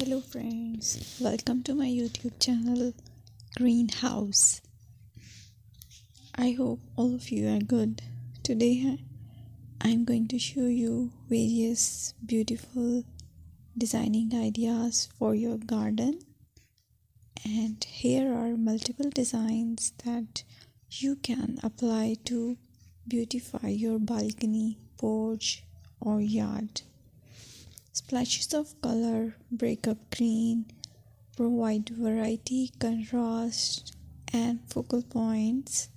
Hello friends, welcome to my YouTube channel Greenhouse. I hope all of you are good. Today I'm going to show you various beautiful designing ideas for your garden, and here are multiple designs that you can apply to beautify your balcony, porch or yard. Splashes of color break up green, provide variety, contrast, and focal points.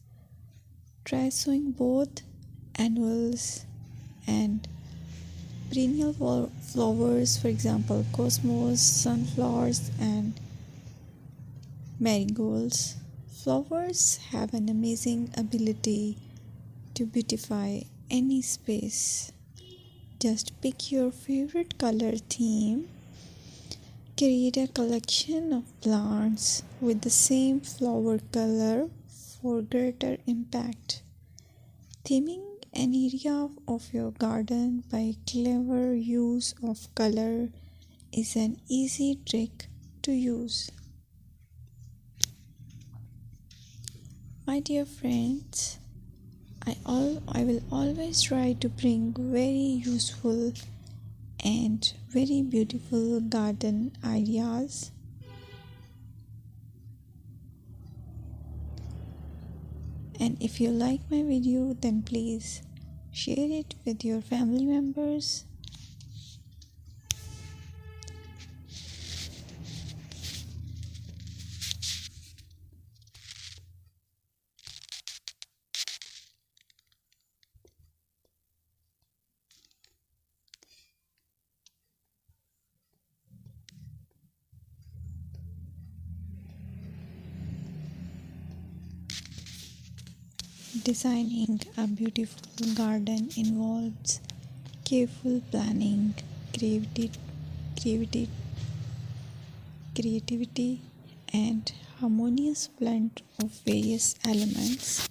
Try sowing both annuals and perennial flowers, for example, cosmos, sunflowers, and marigolds. Flowers have an amazing ability to beautify any space. Just pick your favorite color theme. Create a collection of plants with the same flower color for greater impact. Theming an area of your garden by clever use of color is an easy trick to use. My dear friends, I will always try to bring very useful and very beautiful garden ideas. And if you like my video, then please share it with your family members. Designing a beautiful garden involves careful planning, creativity, creativity, and harmonious blend of various elements.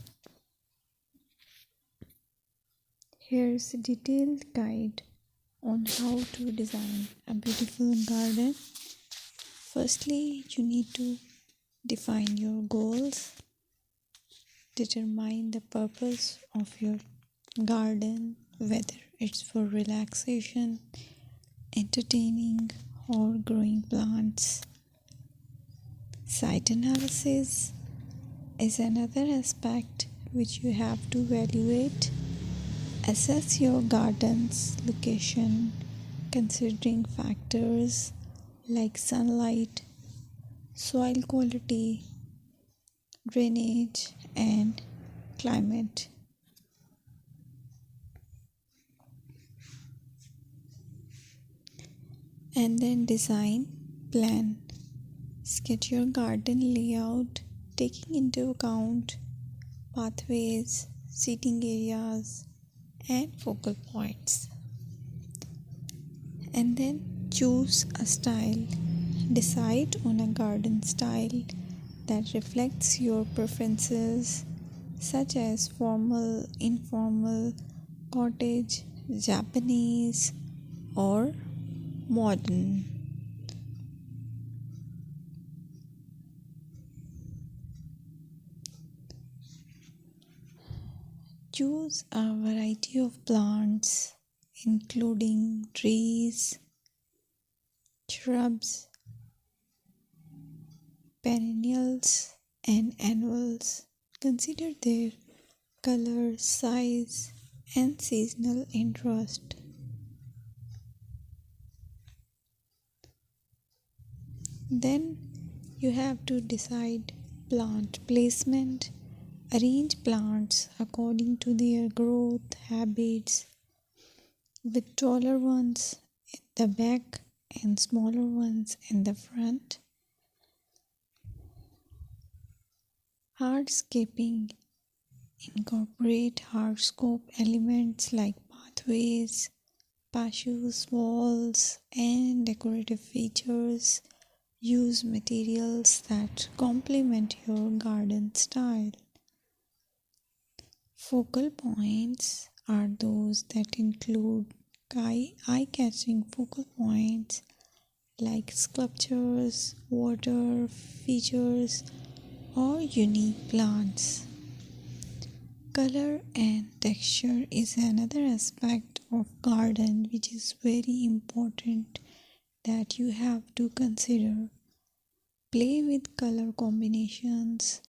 Here's a detailed guide on how to design a beautiful garden. Firstly, you need to define your goals. Determine the purpose of your garden, whether it's for relaxation, entertaining, or growing plants. Site analysis is another aspect which you have to evaluate. Assess your garden's location, considering factors like sunlight, soil quality, drainage, and climate. And then design, plan. Sketch your garden layout, taking into account pathways, seating areas, and focal points. And then choose a style. Decide on a garden style that reflects your preferences, such as formal, informal, cottage, Japanese, or modern. Choose a variety of plants, including trees, shrubs, perennials, and annuals. Consider their color, size, and seasonal interest. Then you have to decide plant placement. Arrange plants according to their growth habits, with taller ones in the back and smaller ones in the front. Hardscaping. Incorporate hardscape elements like pathways, patios, walls, and decorative features. Use materials that complement your garden style. Focal points are those that include eye-catching focal points like sculptures, water features, or unique plants. Color and texture is another aspect of garden which is very important that you have to consider. Play with color combinations,